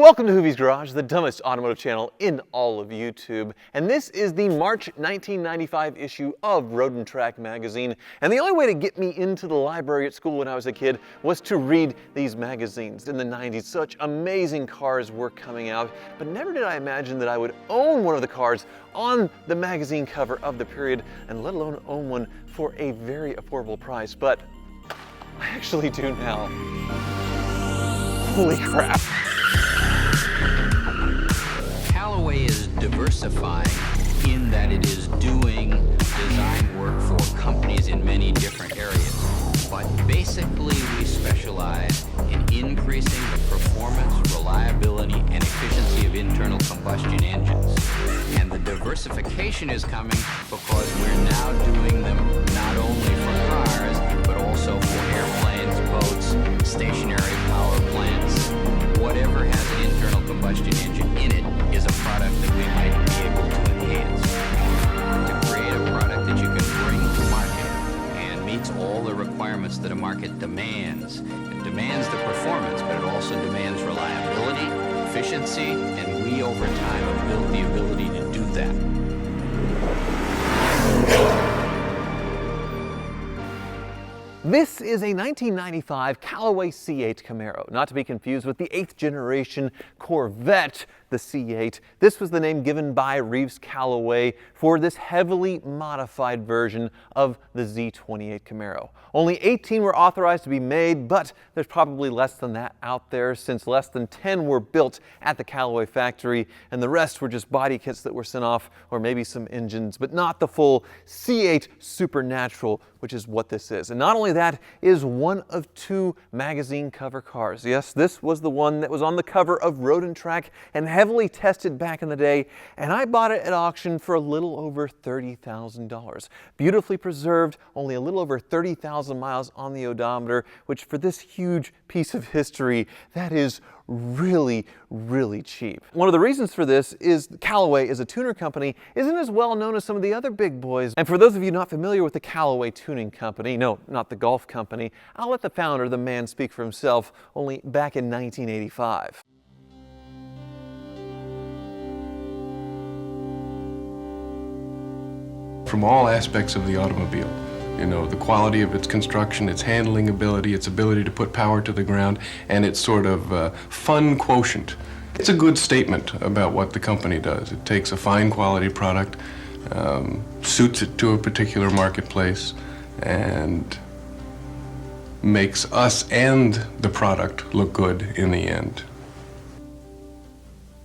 Welcome to Hoovie's Garage, the dumbest automotive channel in all of YouTube. And this is the March 1995 issue of Road & Track magazine. And the only way to get me into the library at school when I was a kid was to read these magazines. In the 90s, such amazing cars were coming out, but never did I imagine that I would own one of the cars on the magazine cover of the period, and let alone own one for a very affordable price. But I actually do now. Holy crap. Callaway is diversifying in that it is doing design work for companies in many different areas. But basically we specialize in increasing the performance, reliability, and efficiency of internal combustion engines. And the diversification is coming because we're now doing them not only for cars, but also for airplanes, boats, stationary power plants. Whatever has an internal combustion engine in it is a product that we might be able to enhance, to create a product that you can bring to market and meets all the requirements that a market demands. It demands the performance, but it also demands reliability, efficiency, and we over time have built the ability to do that. This is a 1995 Callaway C8 Camaro, not to be confused with the 8th generation Corvette, the C8. This was the name given by Reeves Callaway for this heavily modified version of the Z28 Camaro. Only 18 were authorized to be made, but there's probably less than that out there, since less than 10 were built at the Callaway factory, and the rest were just body kits that were sent off, or maybe some engines, but not the full C8 Supernatural, which is what this is. And not only that, is one of 2 magazine cover cars. Yes, this was the one that was on the cover of Road & Track and heavily tested back in the day, and I bought it at auction for a little over $30,000. Beautifully preserved, only a little over 30,000 miles on the odometer, which for this huge piece of history, that is really, really cheap. One of the reasons for this is Callaway, as a tuner company, isn't as well known as some of the other big boys. And for those of you not familiar with the Callaway Tuning Company, no, not the golf company, I'll let the founder, the man, speak for himself, only back in 1985. From all aspects of the automobile. You know, the quality of its construction, its handling ability, its ability to put power to the ground, and its sort of fun quotient. It's a good statement about what the company does. It takes a fine quality product, suits it to a particular marketplace, and makes us and the product look good in the end.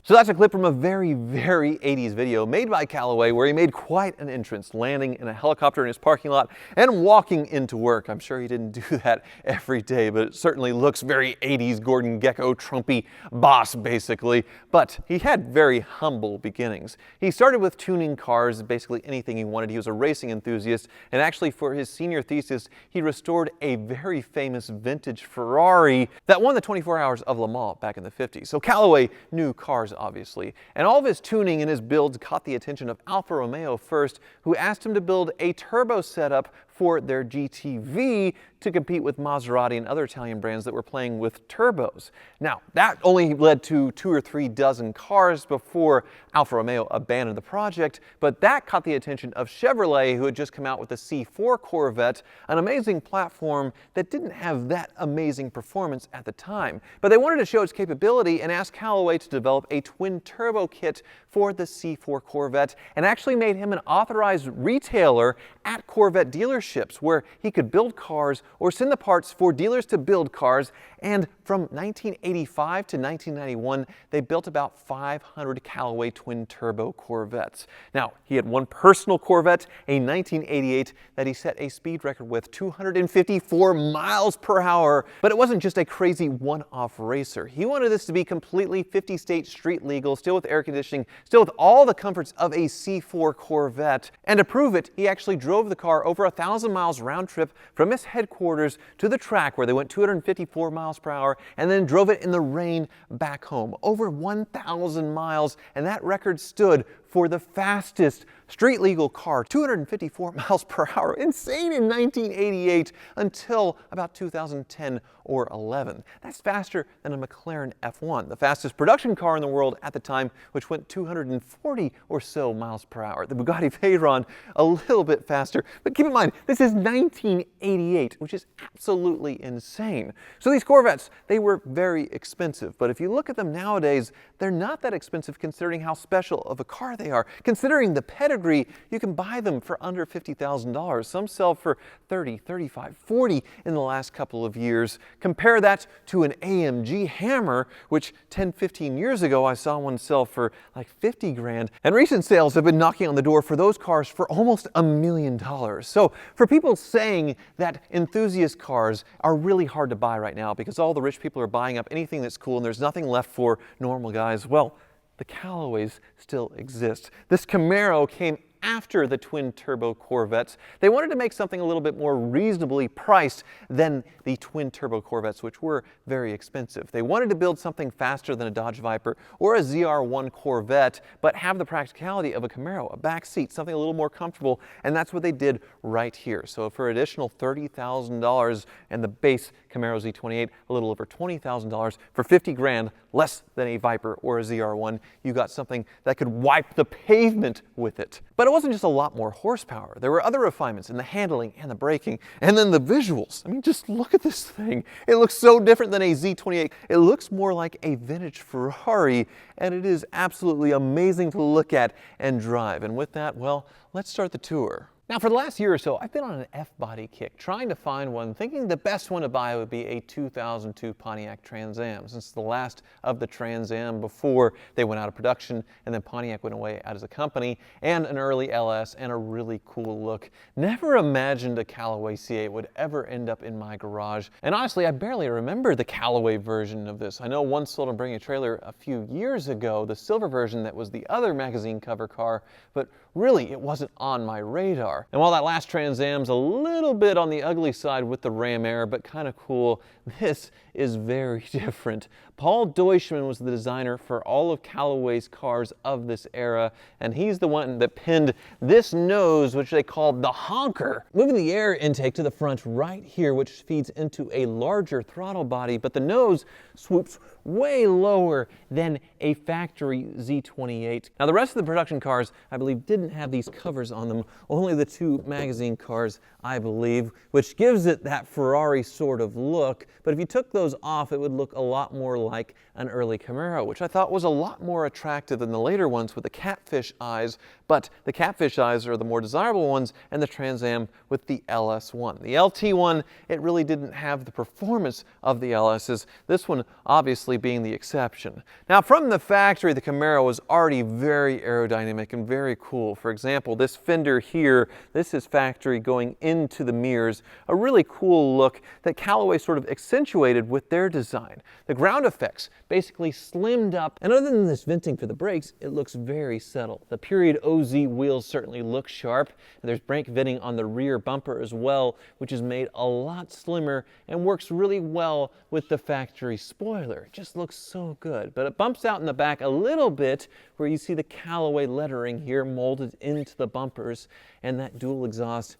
So that's a clip from a very, very 80s video made by Callaway, where he made quite an entrance, landing in a helicopter in his parking lot and walking into work. I'm sure he didn't do that every day, but it certainly looks very 80s Gordon Gekko, Trumpy boss, basically. But he had very humble beginnings. He started with tuning cars, basically anything he wanted. He was a racing enthusiast, and actually for his senior thesis, he restored a very famous vintage Ferrari that won the 24 Hours of Le Mans back in the 50s. So Callaway knew cars, obviously, and all of his tuning and his builds caught the attention of Alfa Romeo first, who asked him to build a turbo setup for their GTV to compete with Maserati and other Italian brands that were playing with turbos. Now, that only led to 2 or 3 dozen cars before Alfa Romeo abandoned the project, but that caught the attention of Chevrolet, who had just come out with the C4 Corvette, an amazing platform that didn't have that amazing performance at the time. But they wanted to show its capability and asked Callaway to develop a twin-turbo kit for the C4 Corvette, and actually made him an authorized retailer at Corvette dealerships, where he could build cars or send the parts for dealers to build cars. And from 1985 to 1991, they built about 500 Callaway twin-turbo Corvettes. Now, he had one personal Corvette, a 1988, that he set a speed record with, 254 miles per hour. But it wasn't just a crazy one-off racer. He wanted this to be completely 50-state street legal, still with air conditioning, still with all the comforts of a C4 Corvette. And to prove it, he actually drove the car over 1,000 miles round trip from his headquarters to the track, where they went 254 miles per hour, and then drove it in the rain back home. Over 1,000 miles, and that record stood for the fastest street legal car, 254 miles per hour. Insane in 1988 until about 2010 or 11. That's faster than a McLaren F1, the fastest production car in the world at the time, which went 240 or so miles per hour. The Bugatti Veyron a little bit faster, but keep in mind, this is 1988, which is absolutely insane. So these Corvettes, they were very expensive, but if you look at them nowadays, they're not that expensive considering how special of a car they are. Considering the pedigree, you can buy them for under $50,000. Some sell for 30, 35, 40 in the last couple of years. Compare that to an AMG Hammer, which 10, 15 years ago I saw one sell for like 50 grand. And recent sales have been knocking on the door for those cars for almost $1 million. So for people saying that enthusiast cars are really hard to buy right now because all the rich people are buying up anything that's cool and there's nothing left for normal guys, well, the Callaways still exist. This Camaro came after the twin-turbo Corvettes. They wanted to make something a little bit more reasonably priced than the twin-turbo Corvettes, which were very expensive. They wanted to build something faster than a Dodge Viper or a ZR1 Corvette, but have the practicality of a Camaro, a back seat, something a little more comfortable, and that's what they did right here. So for an additional $30,000 and the base Camaro Z28, a little over $20,000 for 50 grand, less than a Viper or a ZR1, you got something that could wipe the pavement with it. But it wasn't just a lot more horsepower. There were other refinements in the handling and the braking, and then the visuals. I mean, just look at this thing. It looks so different than a Z28. It looks more like a vintage Ferrari, and it is absolutely amazing to look at and drive. And with that, well, let's start the tour. Now, for the last year or so, I've been on an F-body kick, trying to find one, thinking the best one to buy would be a 2002 Pontiac Trans Am, since the last of the Trans Am before they went out of production, and then Pontiac went away out as a company, and an early LS, and a really cool look. Never imagined a Callaway C8 would ever end up in my garage, and honestly, I barely remember the Callaway version of this. I know one sold on Bring a Trailer a few years ago, the silver version that was the other magazine cover car, but really, it wasn't on my radar. And while that last Trans Am's a little bit on the ugly side with the Ram Air, but kind of cool, this is very different. Paul Deutschmann was the designer for all of Callaway's cars of this era, and he's the one that pinned this nose, which they called the honker, moving the air intake to the front right here, which feeds into a larger throttle body, but the nose swoops way lower than a factory Z28. Now, the rest of the production cars, I believe, didn't have these covers on them, only the two magazine cars, I believe, which gives it that Ferrari sort of look, but if you took those off, it would look a lot more like an early Camaro, which I thought was a lot more attractive than the later ones with the catfish eyes, but the catfish eyes are the more desirable ones, and the Trans Am with the LS1. The LT1, it really didn't have the performance of the LS's, this one obviously being the exception. Now, from the factory, the Camaro was already very aerodynamic and very cool. For example, this fender here, this is factory going into the mirrors, a really cool look that Callaway sort of accentuated with their design. The ground effects basically slimmed up, and other than this venting for the brakes, it looks very subtle. The period OZ wheels certainly look sharp, and there's brake venting on the rear bumper as well, which is made a lot slimmer and works really well with the factory spoiler. It just looks so good, but it bumps out in the back a little bit where you see the Callaway lettering here molded into the bumpers, and that dual exhaust.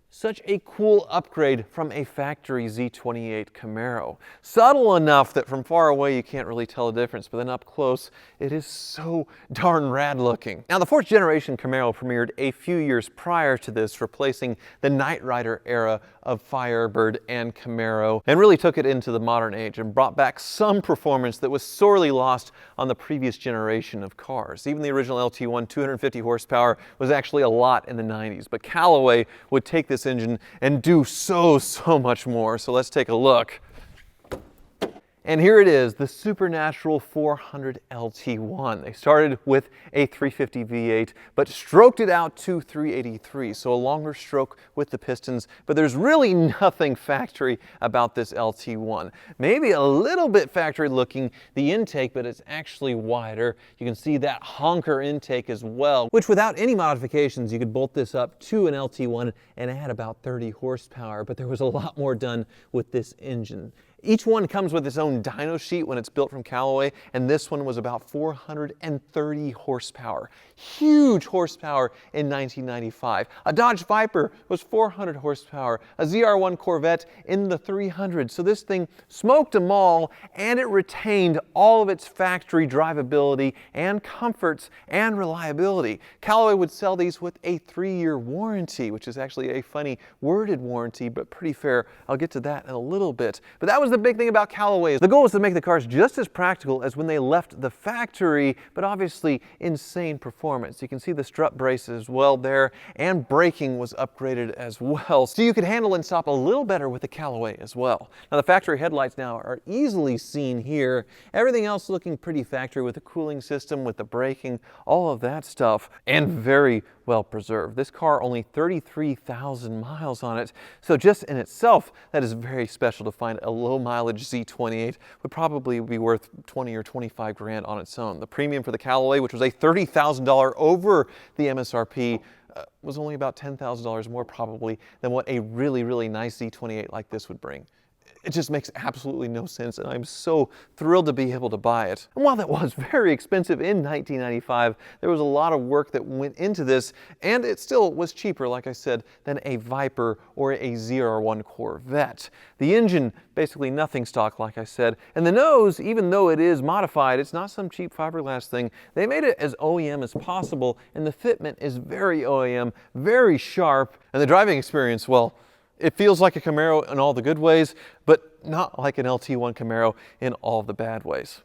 Such a cool upgrade from a factory Z28 Camaro. Subtle enough that from far away you can't really tell the difference, but then up close, it is so darn rad looking. Now, the fourth generation Camaro premiered a few years prior to this, replacing the Knight Rider era of Firebird and Camaro, and really took it into the modern age and brought back some performance that was sorely lost on the previous generation of cars. Even the original LT1 250 horsepower was actually a lot in the 90s, but Callaway would take this engine and do so much more. So let's take a look. And here it is, the Supernatural 400 LT1. They started with a 350 V8, but stroked it out to 383, so a longer stroke with the pistons, but there's really nothing factory about this LT1. Maybe a little bit factory looking, the intake, but it's actually wider. You can see that honker intake as well, which without any modifications, you could bolt this up to an LT1 and add about 30 horsepower, but there was a lot more done with this engine. Each one comes with its own dyno sheet when it's built from Callaway, and this one was about 430 horsepower. Huge horsepower in 1995. A Dodge Viper was 400 horsepower. A ZR1 Corvette in the 300s. So this thing smoked them all, and it retained all of its factory drivability and comforts and reliability. Callaway would sell these with a 3-year warranty, which is actually a funny worded warranty, but pretty fair. I'll get to that in a little bit. But that was the big thing about Callaway. The goal was to make the cars just as practical as when they left the factory, but obviously insane performance. You can see the strut braces as well there, and braking was upgraded as well. So you could handle and stop a little better with the Callaway as well. Now the factory headlights now are easily seen here. Everything else looking pretty factory with the cooling system, with the braking, all of that stuff, and very well preserved. This car only 33,000 miles on it, so just in itself that is very special to find a low mileage Z28 would probably be worth 20 or 25 grand on its own. The premium for the Callaway, which was a $30,000 over the MSRP, was only about $10,000 more probably than what a really nice Z28 like this would bring. It just makes absolutely no sense, and I'm so thrilled to be able to buy it. And while that was very expensive in 1995, there was a lot of work that went into this, and it still was cheaper, like I said, than a Viper or a ZR1 Corvette. The engine, basically nothing stock, like I said, and the nose, even though it is modified, it's not some cheap fiberglass thing. They made it as OEM as possible, and the fitment is very OEM, very sharp, and the driving experience, well, it feels like a Camaro in all the good ways, but not like an LT1 Camaro in all the bad ways.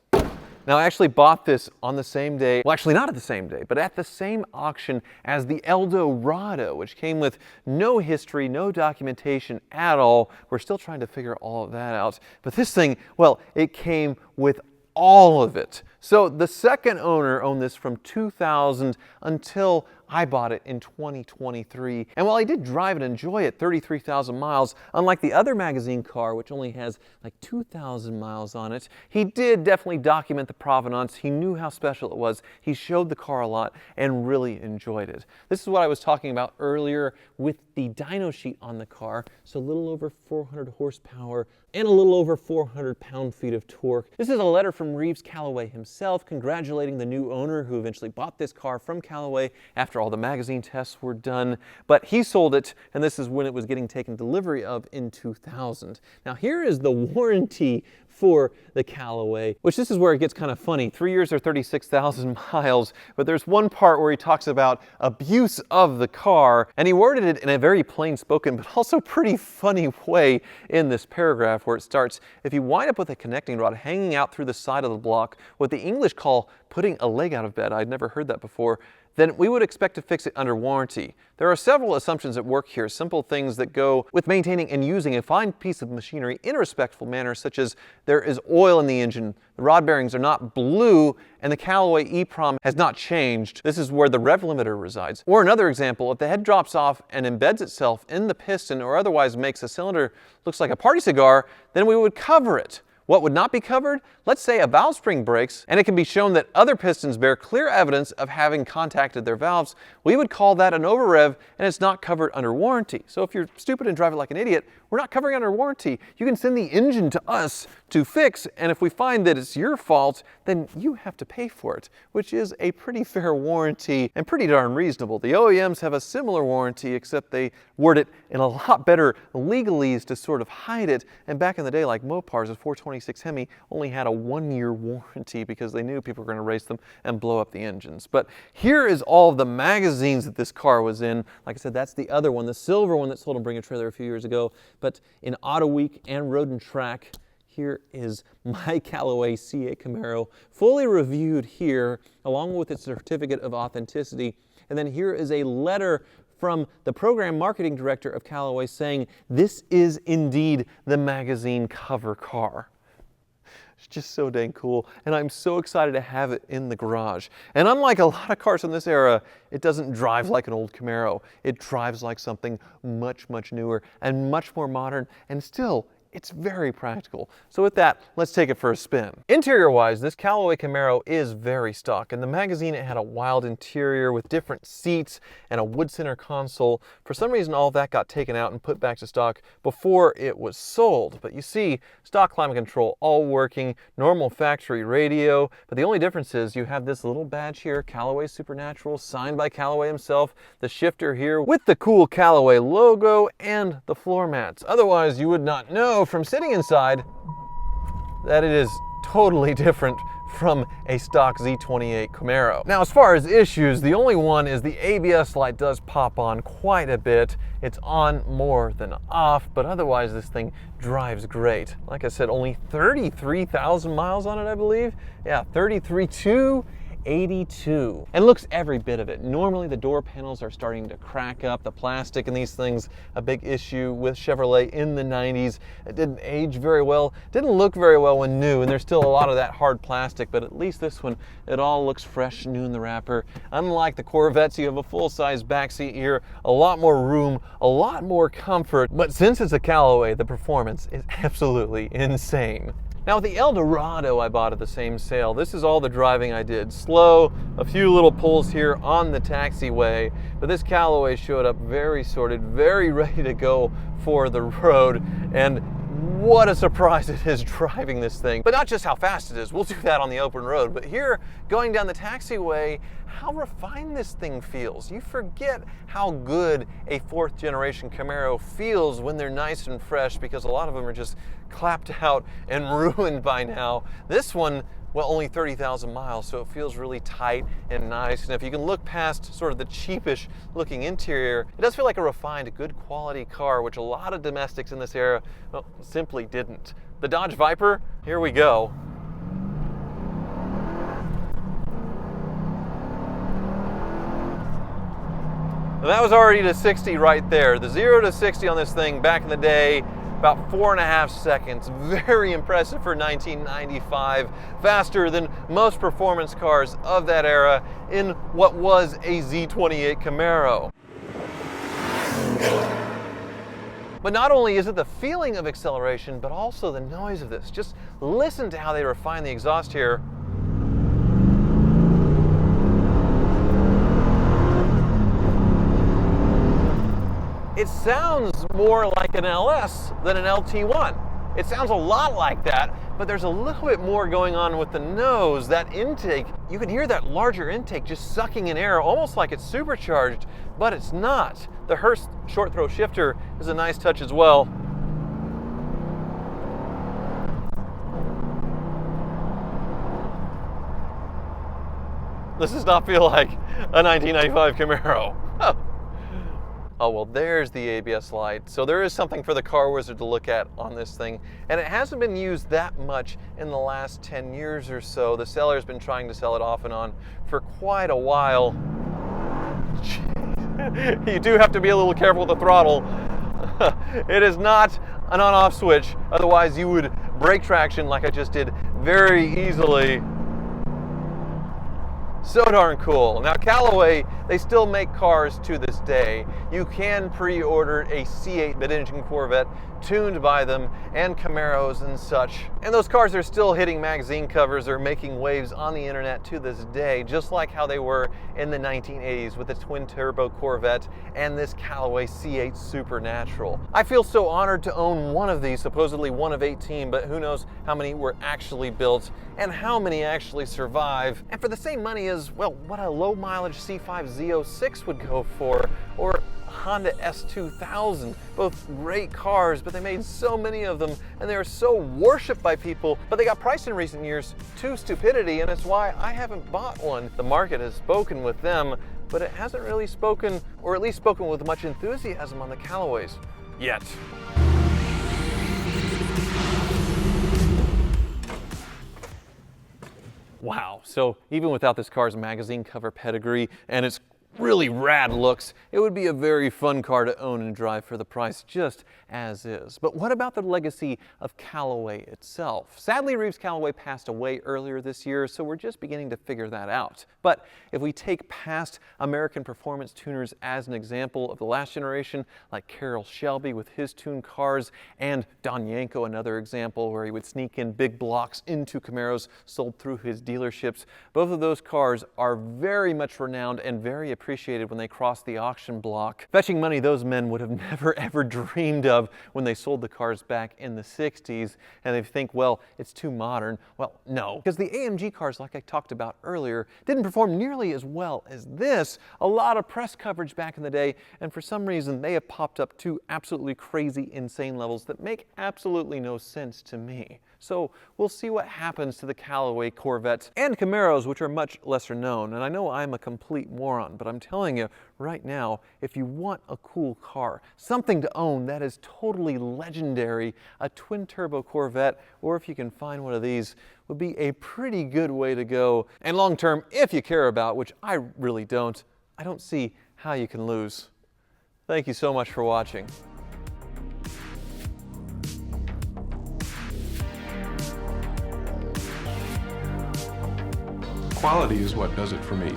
Now, I actually bought this on the same day, well, actually not at the same day, but at the same auction as the Eldorado, which came with no history, no documentation at all. We're still trying to figure all of that out. But this thing, well, it came with all of it. So the second owner owned this from 2000 until I bought it in 2023. And while I did drive and enjoy it 33,000 miles, unlike the other magazine car, which only has like 2,000 miles on it, he did definitely document the provenance. He knew how special it was. He showed the car a lot and really enjoyed it. This is what I was talking about earlier with the dyno sheet on the car. So a little over 400 horsepower and a little over 400 pound-feet of torque. This is a letter from Reeves Callaway himself congratulating the new owner who eventually bought this car from Callaway after all the magazine tests were done. But he sold it, and this is when it was getting taken delivery of in 2000. Now here is the warranty for the Callaway, which this is where it gets kind of funny. 3 years or 36,000 miles, but there's one part where he talks about abuse of the car, and he worded it in a very plain spoken but also pretty funny way in this paragraph where it starts, if you wind up with a connecting rod hanging out through the side of the block, what the English call putting a leg out of bed, I'd never heard that before, then we would expect to fix it under warranty. There are several assumptions at work here, simple things that go with maintaining and using a fine piece of machinery in a respectful manner, such as there is oil in the engine, the rod bearings are not blue, and the Callaway EEPROM has not changed. This is where the rev limiter resides. Or another example, if the head drops off and embeds itself in the piston or otherwise makes a cylinder looks like a party cigar, then we would cover it. What would not be covered? Let's say a valve spring breaks and it can be shown that other pistons bear clear evidence of having contacted their valves. We would call that an over-rev and it's not covered under warranty. So if you're stupid and drive it like an idiot, we're not covering under warranty. You can send the engine to us to fix, and if we find that it's your fault, then you have to pay for it, which is a pretty fair warranty and pretty darn reasonable. The OEMs have a similar warranty, except they word it in a lot better legalese to sort of hide it. And back in the day, like Mopar's, a 426 Hemi only had a 1-year warranty because they knew people were going to race them and blow up the engines. But here is all of the magazines that this car was in. Like I said, that's the other one, the silver one that sold on Bring a Trailer a few years ago. But in Auto Week and Road and Track, here is my Callaway C8 Camaro, fully reviewed here, along with its certificate of authenticity. And then here is a letter from the program marketing director of Callaway saying, this is indeed the magazine cover car. It's just so dang cool, and I'm so excited to have it in the garage. And unlike a lot of cars in this era, it doesn't drive like an old Camaro. It drives like something much newer and much more modern, and still it's very practical. So with that, let's take it for a spin. Interior-wise, this Callaway Camaro is very stock. In the magazine, it had a wild interior with different seats and a wood center console. For some reason, all of that got taken out and put back to stock before it was sold. But you see, stock climate control all working, normal factory radio, but the only difference is you have this little badge here, Callaway Supernatural, signed by Callaway himself, the shifter here with the cool Callaway logo, and the floor mats. Otherwise, you would not know from sitting inside that it is totally different from a stock Z28 Camaro. Now, as far as issues, the only one is the ABS light does pop on quite a bit. It's on more than off, but otherwise this thing drives great. Like I said, only 33,000 miles on it, I believe. Yeah, 33,282. And looks every bit of it. Normally the door panels are starting to crack up. The plastic in these things, a big issue with Chevrolet in the 90s. It didn't age very well, didn't look very well when new, and there's still a lot of that hard plastic, but at least this one, it all looks fresh, new in the wrapper. Unlike the Corvettes, you have a full-size backseat here, a lot more room, a lot more comfort, but since it's a Callaway, the performance is absolutely insane. Now with the Eldorado I bought at the same sale, this is all the driving I did. Slow, a few little pulls here on the taxiway, but this Callaway showed up very sorted, very ready to go for the road, and what a surprise it is driving this thing. But not just how fast it is, we'll do that on the open road, but here, going down the taxiway, how refined this thing feels. You forget how good a fourth generation Camaro feels when they're nice and fresh, because a lot of them are just clapped out and ruined by now. This one, well, only 30,000 miles, so it feels really tight and nice. And if you can look past sort of the cheapish looking interior, it does feel like a refined, good quality car, which a lot of domestics in this era, well, simply didn't. The Dodge Viper, here we go. And that was already to 60 right there. The 0 to 60 on this thing back in the day, about 4.5 seconds. Very impressive for 1995. Faster than most performance cars of that era in what was a Z28 Camaro. But not only is it the feeling of acceleration, but also the noise of this. Just listen to how they refine the exhaust here. It sounds more like an LS than an LT1. It sounds a lot like that, but there's a little bit more going on with the nose. That intake, you can hear that larger intake just sucking in air, almost like it's supercharged, but it's not. The Hurst short throw shifter is a nice touch as well. This does not feel like a 1995 Camaro. Oh, well, there's the ABS light. So there is something for the car wizard to look at on this thing. And it hasn't been used that much in the last 10 years or so. The seller's been trying to sell it off and on for quite a while. You do have to be a little careful with the throttle. It is not an on-off switch. Otherwise, you would break traction like I just did very easily. So darn cool. Now Callaway, they still make cars to this day. You can pre-order a C8 mid-engine Corvette tuned by them, and Camaros and such. And those cars are still hitting magazine covers or making waves on the internet to this day, just like how they were in the 1980s with the twin-turbo Corvette and this Callaway C8 Supernatural. I feel so honored to own one of these, supposedly one of 18, but who knows how many were actually built and how many actually survive. And for the same money as, well, what a low mileage C5 Z06 would go for, or Honda S2000, both great cars, but they made so many of them and they are so worshipped by people, but they got priced in recent years to stupidity, and it's why I haven't bought one. The market has spoken with them, but it hasn't really spoken, or at least spoken with much enthusiasm on the Callaways yet. Wow, so even without this car's magazine cover pedigree and its really rad looks, it would be a very fun car to own and drive for the price just as is. But what about the legacy of Callaway itself? Sadly, Reeves Callaway passed away earlier this year, so we're just beginning to figure that out. But if we take past American performance tuners as an example of the last generation, like Carroll Shelby with his tuned cars, and Don Yanko, another example where he would sneak in big blocks into Camaros sold through his dealerships, both of those cars are very much renowned and very appreciated when they cross the auction block, fetching money those men would have never ever dreamed of when they sold the cars back in the 60s. And they think, well, it's too modern. Well, no, because the AMG cars, like I talked about earlier, didn't perform nearly as well as this. A lot of press coverage back in the day, and for some reason they have popped up to absolutely crazy, insane levels that make absolutely no sense to me. So we'll see what happens to the Callaway Corvettes and Camaros, which are much lesser known. And I know I'm a complete moron, but I'm telling you right now, if you want a cool car, something to own that is totally legendary, a twin-turbo Corvette, or if you can find one of these, would be a pretty good way to go. And long-term, if you care about, which I really don't, I don't see how you can lose. Thank you so much for watching. Quality is what does it for me.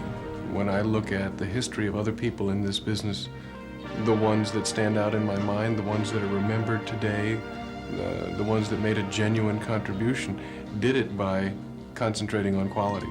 When I look at the history of other people in this business, the ones that stand out in my mind, the ones that are remembered today, the ones that made a genuine contribution, did it by concentrating on quality.